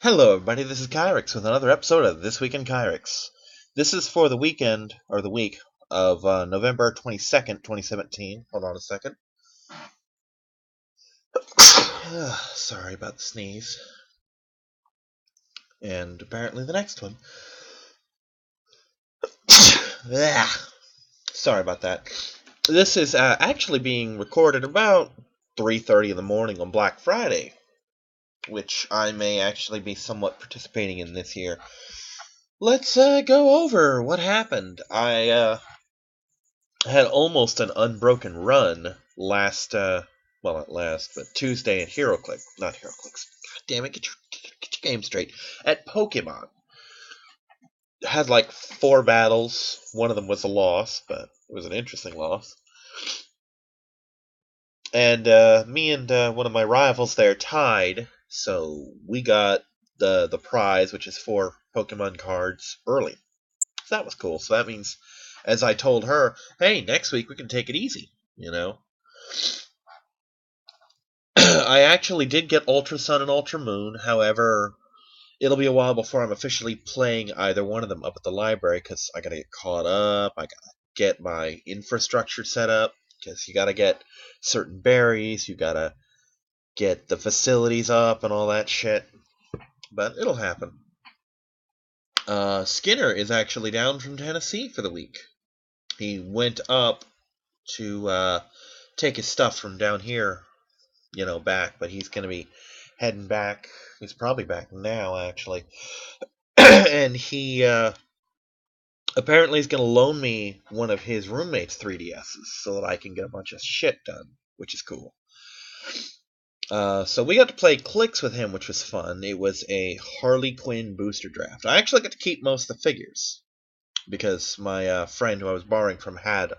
Hello, everybody. This is Kyrix with another episode of This Week in Kyrix. This is for the weekend, or the week, of November 22nd, 2017. Hold on a second. Sorry about the sneeze. And apparently the next one. Sorry about that. This is actually being recorded about 3:30 in the morning on Black Friday, which I may actually be somewhat participating in this year. Let's go over what happened. I had almost an unbroken run not last, but Tuesday at not HeroClix. God damn it, get your game straight. At Pokemon. Had like 4 battles. One of them was a loss, but it was an interesting loss. And me and one of my rivals there tied, so we got the prize, which is 4 Pokemon cards, early. So that was cool. So that means, as I told her, hey, next week we can take it easy, I actually did get Ultra Sun and Ultra Moon. However, it'll be a while before I'm officially playing either one of them up at the library, because I gotta get caught up. I gotta get my infrastructure set up, because you gotta get certain berries, you gotta get the facilities up and all that shit. But it'll happen. Skinner is actually down from Tennessee for the week. He went up to take his stuff from down here, back, but he's going to be heading back. He's probably back now, actually. And he apparently is going to loan me one of his roommate's 3DSs so that I can get a bunch of shit done, which is cool. So we got to play Clicks with him, which was fun. It was a Harley Quinn booster draft. I actually got to keep most of the figures, because my friend who I was borrowing from had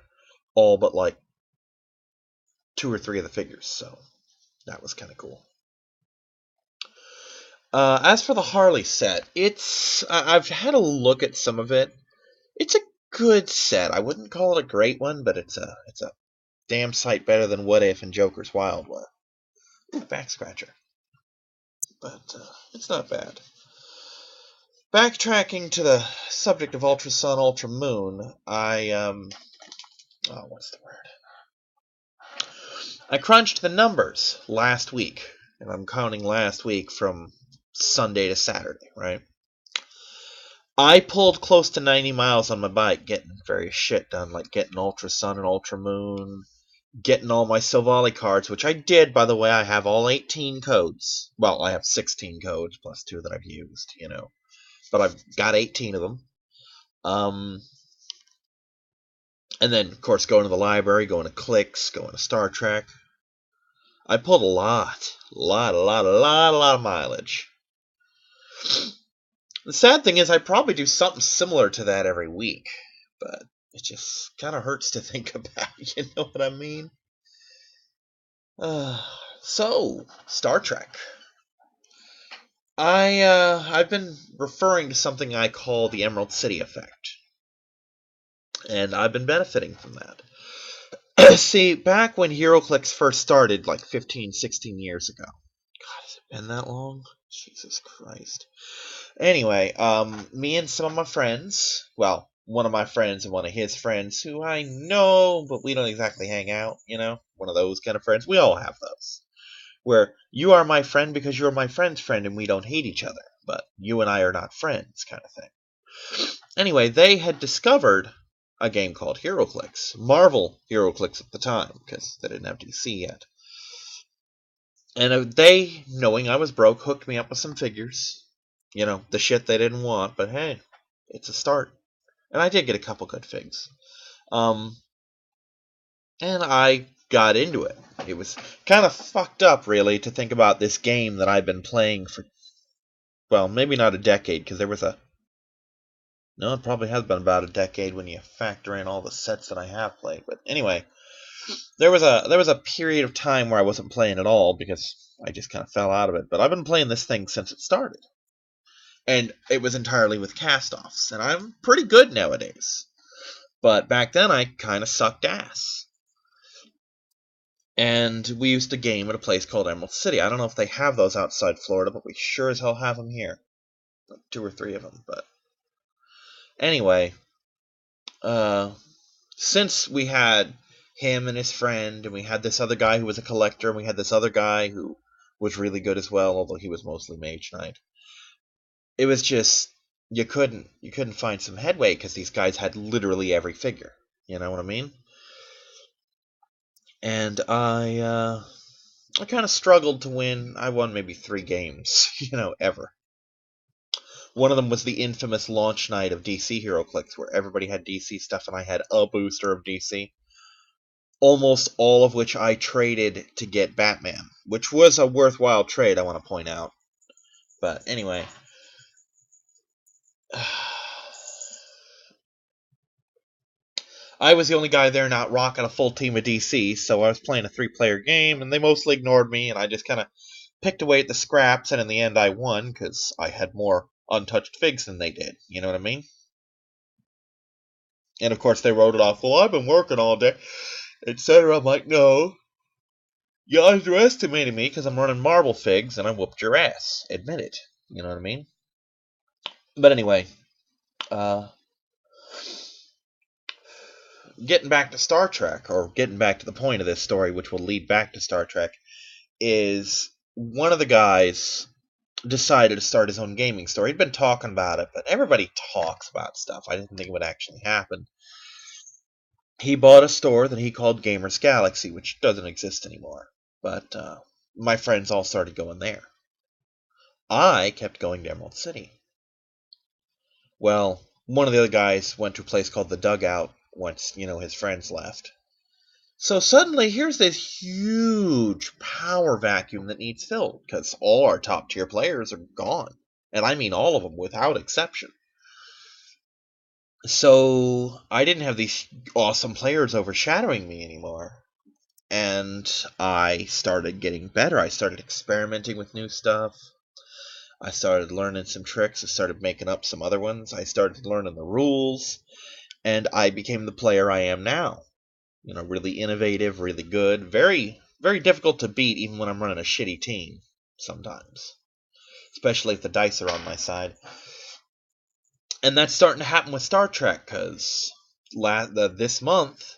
all but like 2 or 3 of the figures, so that was kind of cool. As for the Harley set, I've had a look at some of it. It's a good set. I wouldn't call it a great one, but it's a damn sight better than What If and Joker's Wild were. Ooh, back scratcher. But it's not bad. Backtracking to the subject of Ultra Sun, Ultra Moon, what's the word? I crunched the numbers last week, and I'm counting last week from Sunday to Saturday, right? I pulled close to 90 miles on my bike, getting various shit done, like getting Ultra Sun and Ultra Moon, getting all my Silvally cards, which I did, by the way. I have all 18 codes. Well, I have 16 codes, plus 2 that I've used, But I've got 18 of them. And then, of course, going to the library, going to Clicks, going to Star Trek. I pulled a lot of mileage. The sad thing is I probably do something similar to that every week, but it just kind of hurts to think about, you know what I mean? So, Star Trek. I've been referring to something I call the Emerald City effect, and I've been benefiting from that. See, back when HeroClix first started, like 15, 16 years ago. God, has it been that long? Jesus Christ. Anyway, me and some of my friends, well, one of my friends and one of his friends, who I know, but we don't exactly hang out, one of those kind of friends. We all have those. Where you are my friend because you're my friend's friend and we don't hate each other, but you and I are not friends, kind of thing. Anyway, they had discovered a game called HeroClix. Marvel HeroClix at the time, because they didn't have DC yet. And they, knowing I was broke, hooked me up with some figures. The shit they didn't want, but hey, it's a start. And I did get a couple good figs. And I got into it. It was kind of fucked up, really, to think about this game that I've been playing for, well, maybe not a decade, because no, it probably has been about a decade when you factor in all the sets that I have played. But anyway, there was a period of time where I wasn't playing at all because I just kind of fell out of it. But I've been playing this thing since it started. And it was entirely with cast-offs, and I'm pretty good nowadays. But back then, I kind of sucked ass. And we used to game at a place called Emerald City. I don't know if they have those outside Florida, but we sure as hell have them here. Like 2 or 3 of them. But anyway, since we had him and his friend, and we had this other guy who was a collector, and we had this other guy who was really good as well, although he was mostly Mage Knight, it was just you couldn't find some headway because these guys had literally every figure. You know what I mean? And I kind of struggled to win. I won maybe 3 games, ever. One of them was the infamous launch night of DC HeroClix, where everybody had DC stuff and I had a booster of DC. Almost all of which I traded to get Batman, which was a worthwhile trade, I want to point out. But anyway. I was the only guy there not rocking a full team of DC, so I was playing a 3-player game, and they mostly ignored me, and I just kind of picked away at the scraps, and in the end I won, because I had more untouched figs than they did, you know what I mean? And of course they wrote it off, well, I've been working all day, etc. I'm like, no, you underestimated me because I'm running marble figs, and I whooped your ass. Admit it, you know what I mean? But anyway, getting back to Star Trek, or getting back to the point of this story, which will lead back to Star Trek, is one of the guys decided to start his own gaming store. He'd been talking about it, but everybody talks about stuff. I didn't think it would actually happen. He bought a store that he called Gamers Galaxy, which doesn't exist anymore. But my friends all started going there. I kept going to Emerald City. Well, one of the other guys went to a place called the Dugout once, his friends left. So suddenly, here's this huge power vacuum that needs filled, because all our top-tier players are gone. And I mean all of them, without exception. So I didn't have these awesome players overshadowing me anymore. And I started getting better. I started experimenting with new stuff. I started learning some tricks. I started making up some other ones. I started learning the rules. And I became the player I am now. Really innovative, really good. Very, very difficult to beat even when I'm running a shitty team sometimes. Especially if the dice are on my side. And that's starting to happen with Star Trek, because this month,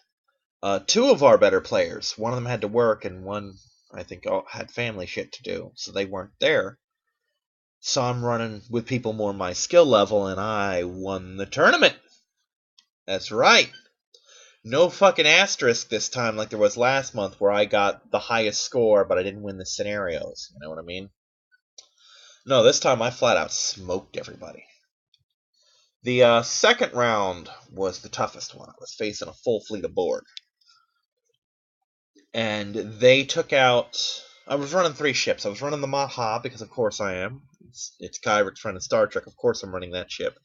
2 of our better players, one of them had to work, and one, I think, had family shit to do, so they weren't there. So I'm running with people more my skill level, and I won the tournament. That's right. No fucking asterisk this time like there was last month, where I got the highest score, but I didn't win the scenarios. You know what I mean? No, this time I flat out smoked everybody. The second round was the toughest one. I was facing a full fleet of Borg. And they took out... I was running 3 ships. I was running the Maha, because of course I am. It's Kyrix running Star Trek. Of course I'm running that ship.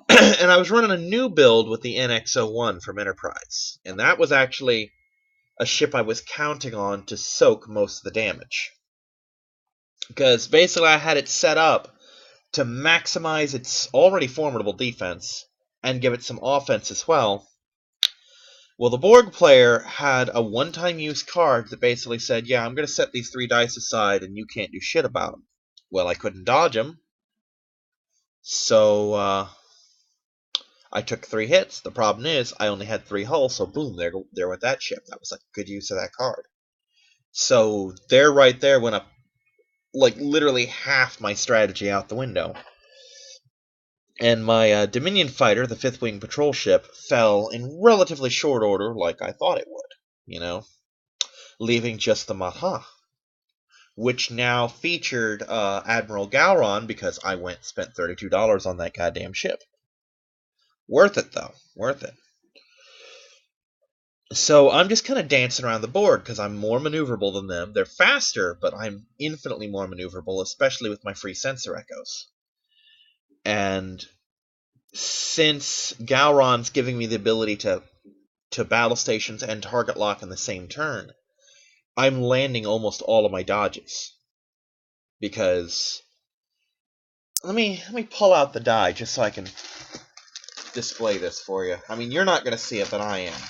And I was running a new build with the NX-01 from Enterprise. And that was actually a ship I was counting on to soak most of the damage. Because basically I had it set up to maximize its already formidable defense and give it some offense as well. Well, the Borg player had a one-time use card that basically said, yeah, I'm going to set these 3 dice aside and you can't do shit about them. Well, I couldn't dodge them. So, I took 3 hits. The problem is, I only had 3 hulls, so boom, there went that ship. That was a good use of that card. So, right there went up, like, literally half my strategy out the window. And my Dominion fighter, the 5th Wing patrol ship, fell in relatively short order, like I thought it would, leaving just the Maha, which now featured Admiral Gowron, because I spent $32 on that goddamn ship. Worth it, though. Worth it. So I'm just kind of dancing around the board, because I'm more maneuverable than them. They're faster, but I'm infinitely more maneuverable, especially with my free sensor echoes. And since Gowron's giving me the ability to battle stations and target lock in the same turn, I'm landing almost all of my dodges. Because let me pull out the die just so I can display this for you. I mean, you're not going to see it, but I am.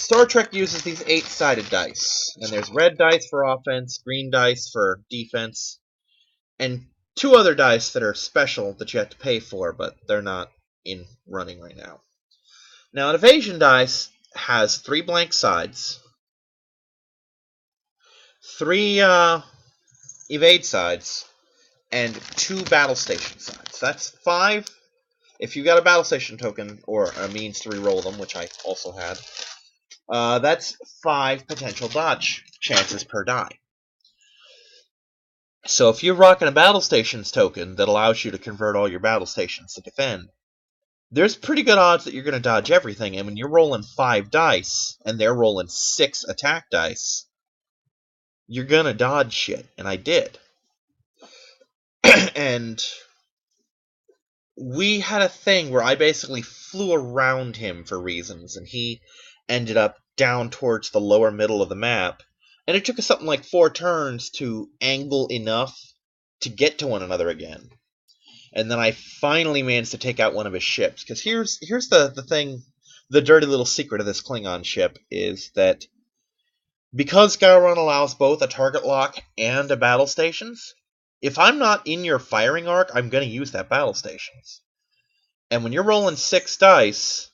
Star Trek uses these 8-sided dice, and there's red dice for offense, green dice for defense, and 2 other dice that are special that you have to pay for, but they're not in running right now. Now, an evasion dice has 3 blank sides, 3 evade sides, and 2 battle station sides. That's 5. If you got a battle station token or a means to reroll them, which I also had, that's 5 potential dodge chances per die. So if you're rocking a battle stations token that allows you to convert all your battle stations to defend, there's pretty good odds that you're going to dodge everything. And when you're rolling 5 dice and they're rolling 6 attack dice, you're going to dodge shit. And I did. And we had a thing where I basically flew around him for reasons, and he ended up down towards the lower middle of the map. And it took us something like 4 turns to angle enough to get to one another again. And then I finally managed to take out one of his ships. Because here's the thing, the dirty little secret of this Klingon ship is that because Gowron allows both a target lock and a battle stations, if I'm not in your firing arc, I'm going to use that battle stations. And when you're rolling 6 dice,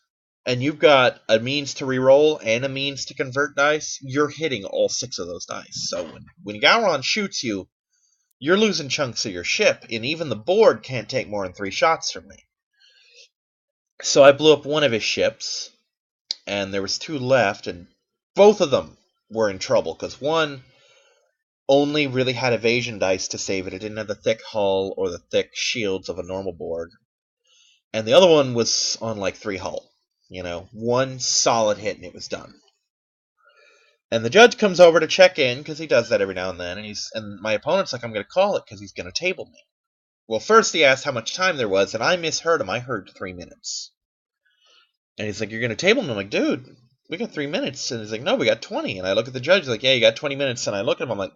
and you've got a means to reroll and a means to convert dice, you're hitting all 6 of those dice. So when Gowron shoots you, you're losing chunks of your ship, and even the board can't take more than 3 shots from me. So I blew up one of his ships, and there was 2 left, and both of them were in trouble, because one only really had evasion dice to save it. It didn't have the thick hull or the thick shields of a normal board. And the other one was on like 3 hull. You know, 1 solid hit and it was done. And the judge comes over to check in, because he does that every now and then, and my opponent's like, I'm going to call it, because he's going to table me. Well, first he asked how much time there was, and I misheard him. I heard 3 minutes. And he's like, you're going to table me? I'm like, dude, we got 3 minutes. And he's like, no, we got 20. And I look at the judge, like, yeah, you got 20 minutes. And I look at him, I'm like,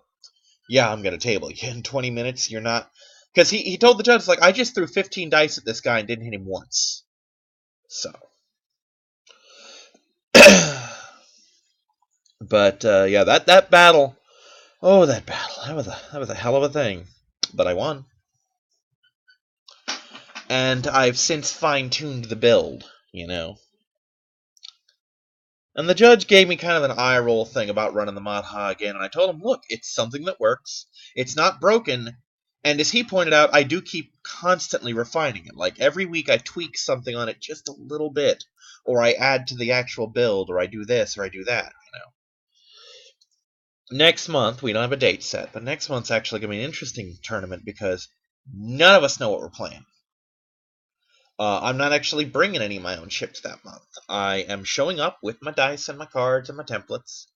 yeah, I'm going to table you. In 20 minutes, you're not... Because he told the judge, like, I just threw 15 dice at this guy and didn't hit him once. So... But yeah, that battle, that was a hell of a thing. But I won, and I've since fine-tuned the build, you know. And the judge gave me kind of an eye roll thing about running the Madha again, and I told him, look, it's something that works. It's not broken, and as he pointed out, I do keep constantly refining it. Like every week, I tweak something on it just a little bit, or I add to the actual build, or I do this, or I do that. You know. Next month, we don't have a date set, but next month's actually going to be an interesting tournament because none of us know what we're playing. I'm not actually bringing any of my own ships that month. I am showing up with my dice and my cards and my templates,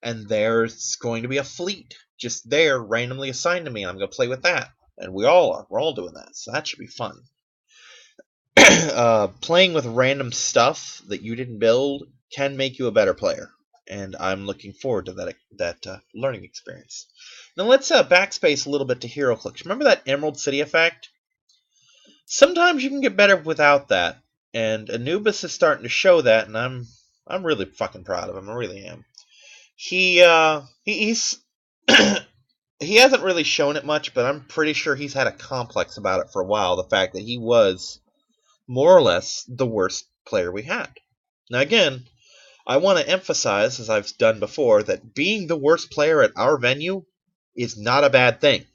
and there's going to be a fleet just there randomly assigned to me. I'm going to play with that, and we all are. We're all doing that, so that should be fun. Playing with random stuff that you didn't build can make you a better player. And I'm looking forward to that learning experience. Now let's backspace a little bit to HeroClix. Remember that Emerald City effect? Sometimes you can get better without that, and Anubis is starting to show that, and I'm really fucking proud of him. I really am. He's he hasn't really shown it much, but I'm pretty sure he's had a complex about it for a while. The fact that he was more or less the worst player we had. Now again, I want to emphasize, as I've done before, that being the worst player at our venue is not a bad thing.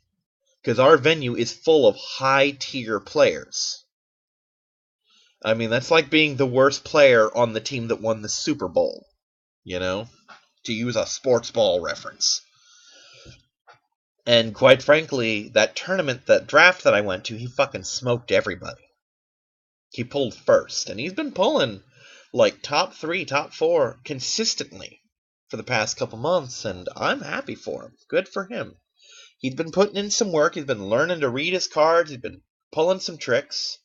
Because our venue is full of high-tier players. I mean, that's like being the worst player on the team that won the Super Bowl. You know? To use a sports ball reference. And quite frankly, that draft that I went to, he fucking smoked everybody. He pulled first. And he's been pulling... like top 3, top 4 consistently for the past couple months, and I'm happy for him. Good for him. He's been putting in some work. He's been learning to read his cards. He's been pulling some tricks,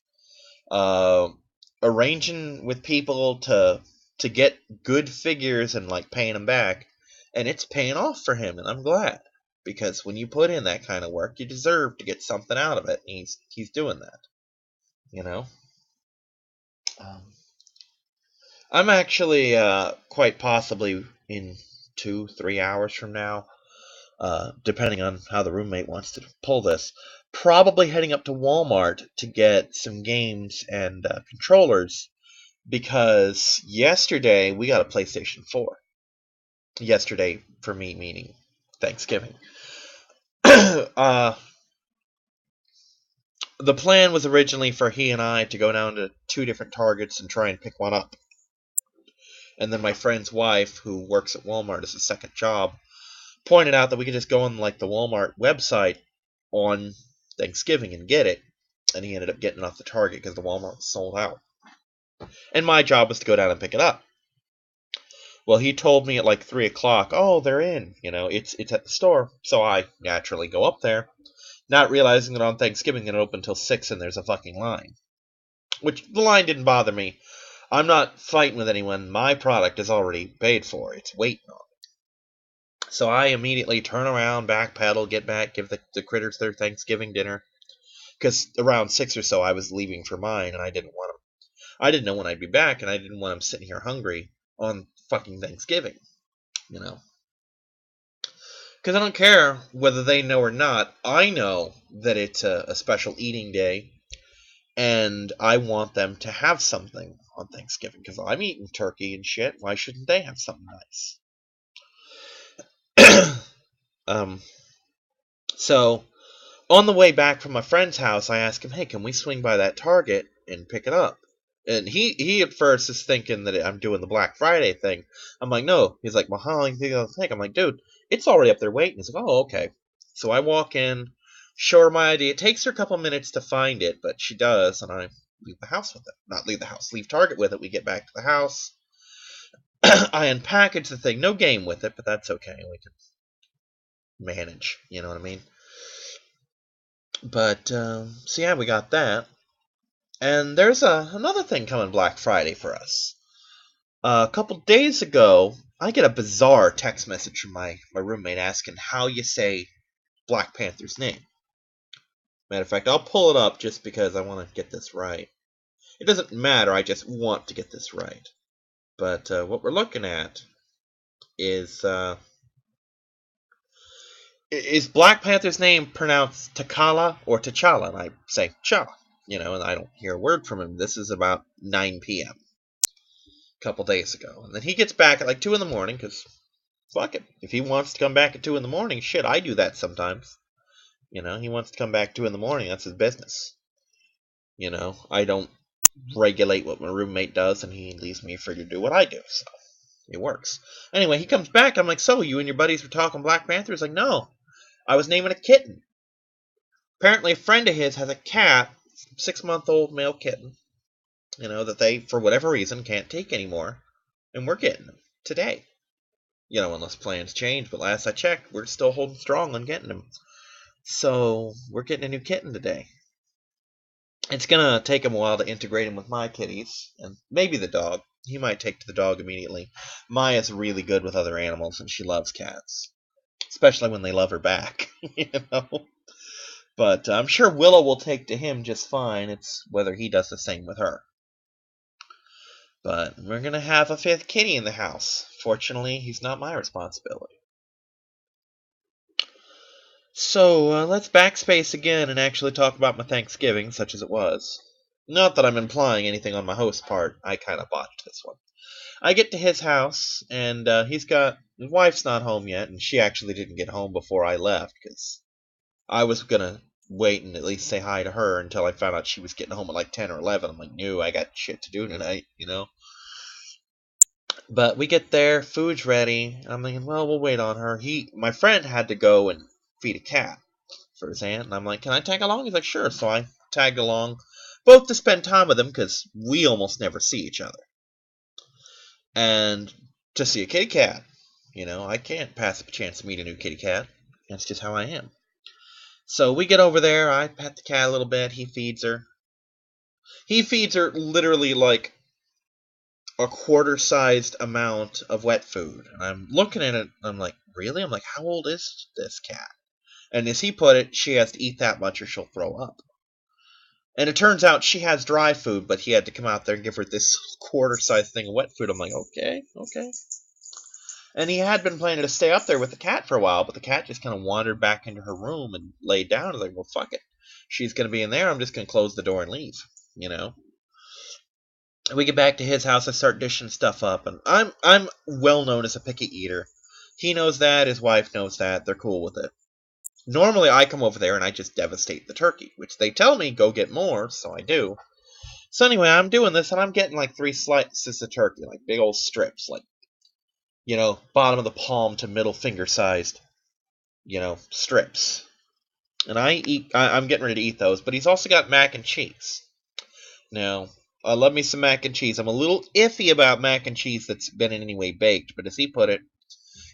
arranging with people to get good figures and like paying them back, and it's paying off for him, and I'm glad, because when you put in that kind of work, you deserve to get something out of it, and he's doing that, you know. I'm actually quite possibly in 2, 3 hours from now, depending on how the roommate wants to pull this, probably heading up to Walmart to get some games and controllers because yesterday we got a PlayStation 4. Yesterday, for me, meaning Thanksgiving. uh, the plan was originally for he and I to go down to two different Targets and try and pick one up. And then my friend's wife, who works at Walmart as a second job, pointed out that we could just go on like the Walmart website on Thanksgiving and get it. And he ended up getting it off the Target because the Walmart was sold out. And my job was to go down and pick it up. Well, he told me at like 3 o'clock, oh, they're in. It's at the store. So I naturally go up there, not realizing that on Thanksgiving it open until 6 and there's a fucking line. Which, the line didn't bother me. I'm not fighting with anyone. My product is already paid for. It's waiting on it. So I immediately turn around, backpedal, get back, give the critters their Thanksgiving dinner. Because around 6 or so I was leaving for mine, and I didn't want them. I didn't know when I'd be back, and I didn't want them sitting here hungry on fucking Thanksgiving. Because I don't care whether they know or not. I know that it's a special eating day, and I want them to have something on Thanksgiving, because I'm eating turkey and shit. Why shouldn't they have something nice? So, on the way back from my friend's house, I asked him, hey, can we swing by that Target and pick it up? And he at first is thinking that I'm doing the Black Friday thing. I'm like, no. He's like, well, how long do you think? I'm like, dude, it's already up there waiting. He's like, oh, okay. So I walk in, show her my ID. It takes her a couple minutes to find it, but she does, and I leave the house with it. Not leave the house, leave Target with it. We get back to the house. I unpackage the thing. No game with it, but that's okay. We can manage. You know what I mean? But, so yeah, we got that. And there's another thing coming Black Friday for us. A couple days ago, I get a bizarre text message from my roommate asking how you say Black Panther's name. Matter of fact, I'll pull it up just because I want to get this right. It doesn't matter, I just want to get this right. But what we're looking at is Black Panther's name pronounced T'Challa or T'Challa? And I say Cha, and I don't hear a word from him. This is about 9 p.m. a couple days ago. And then he gets back at like 2 in the morning, because fuck it. If he wants to come back at 2 in the morning, shit, I do that sometimes. He wants to come back 2 in the morning, that's his business. I don't regulate what my roommate does, and he leaves me free to do what I do, so it works. Anyway, he comes back, I'm like, so, you and your buddies were talking Black Panther? He's like, no, I was naming a kitten. Apparently a friend of his has a cat, 6-month-old male kitten, that they, for whatever reason, can't take anymore, and we're getting him today. Unless plans change, but last I checked, we're still holding strong on getting him. So, we're getting a new kitten today. It's gonna take him a while to integrate him with my kitties, and maybe the dog. He might take to the dog immediately. Maya's really good with other animals, and she loves cats. Especially when they love her back, But I'm sure Willow will take to him just fine. It's whether he does the same with her. But we're gonna have a 5th kitty in the house. Fortunately, he's not my responsibility. So, let's backspace again and actually talk about my Thanksgiving, such as it was. Not that I'm implying anything on my host's part. I kind of botched this one. I get to his house, and his wife's not home yet, and she actually didn't get home before I left, because I was going to wait and at least say hi to her until I found out she was getting home at like 10 or 11. I'm like, no, I got shit to do tonight, But we get there, food's ready. I'm thinking, well, we'll wait on her. My friend had to go and feed a cat for his aunt, and I'm like, can I tag along? He's like, sure. So I tagged along, both to spend time with him, because we almost never see each other, and to see a kitty cat. I can't pass up a chance to meet a new kitty cat. That's just how I am. So we get over there, I pat the cat a little bit, he feeds her. He feeds her literally like a quarter-sized amount of wet food. And I'm looking at it, I'm like, really? I'm like, how old is this cat? And as he put it, she has to eat that much or she'll throw up. And it turns out she has dry food, but he had to come out there and give her this quarter-sized thing of wet food. I'm like, okay, okay. And he had been planning to stay up there with the cat for a while, but the cat just kind of wandered back into her room and laid down. I was like, well, fuck it. She's going to be in there. I'm just going to close the door and leave, you know? We get back to his house. I start dishing stuff up, and I'm well known as a picky eater. He knows that. His wife knows that. They're cool with it. Normally, I come over there and I just devastate the turkey, which they tell me go get more, so I do. So anyway, I'm doing this, and I'm getting like 3 slices of turkey, like big old strips, like, bottom of the palm to middle finger sized, strips. And I'm getting ready to eat those, but he's also got mac and cheese. Now, I love me some mac and cheese. I'm a little iffy about mac and cheese that's been in any way baked, but as he put it,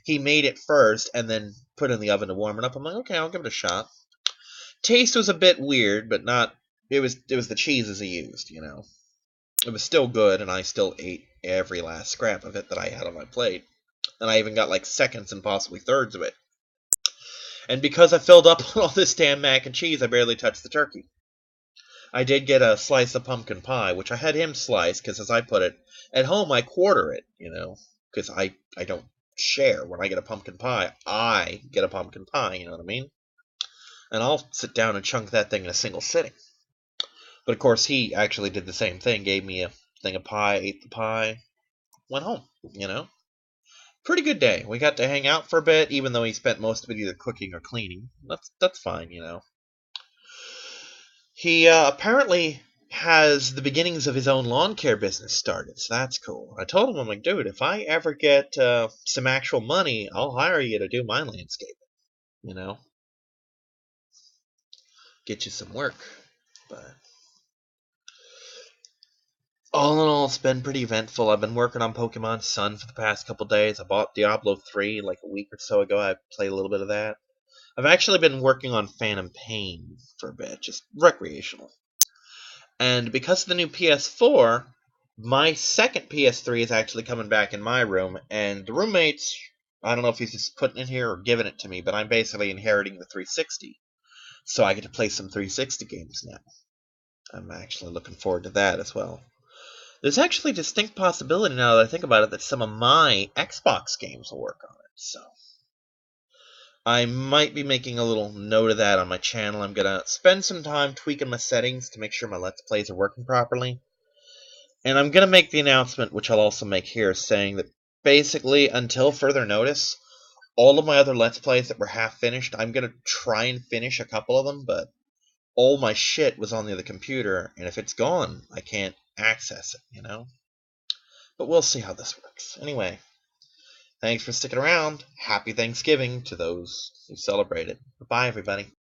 he made it first and then put it in the oven to warm it up. I'm like, okay, I'll give it a shot. Taste was a bit weird, but not. It was the cheeses he used. It was still good, and I still ate every last scrap of it that I had on my plate, and I even got like seconds and possibly thirds of it. And because I filled up on all this damn mac and cheese, I barely touched the turkey. I did get a slice of pumpkin pie, which I had him slice, because as I put it, at home I quarter it, because I don't share. When I get a pumpkin pie, I get a pumpkin pie, you know what I mean? And I'll sit down and chunk that thing in a single sitting. But of course, he actually did the same thing, gave me a thing of pie, ate the pie, went home. Pretty good day. We got to hang out for a bit, even though he spent most of it either cooking or cleaning. That's fine. He apparently has the beginnings of his own lawn care business started, so that's cool. I told him, I'm like, dude, if I ever get some actual money, I'll hire you to do my landscaping. Get you some work. But all in all, it's been pretty eventful. I've been working on Pokemon Sun for the past couple days. I bought Diablo 3 like a week or so ago. I played a little bit of that. I've actually been working on Phantom Pain for a bit, just recreational. And because of the new PS4, my second PS3 is actually coming back in my room, and the roommates, I don't know if he's just putting it here or giving it to me, but I'm basically inheriting the 360. So I get to play some 360 games now. I'm actually looking forward to that as well. There's actually a distinct possibility now that I think about it that some of my Xbox games will work on it, so I might be making a little note of that on my channel. I'm going to spend some time tweaking my settings to make sure my Let's Plays are working properly. And I'm going to make the announcement, which I'll also make here, saying that basically, until further notice, all of my other Let's Plays that were half finished, I'm going to try and finish a couple of them, but all my shit was on the other computer, and if it's gone, I can't access it, But we'll see how this works. Anyway, thanks for sticking around. Happy Thanksgiving to those who celebrate it. Bye, everybody.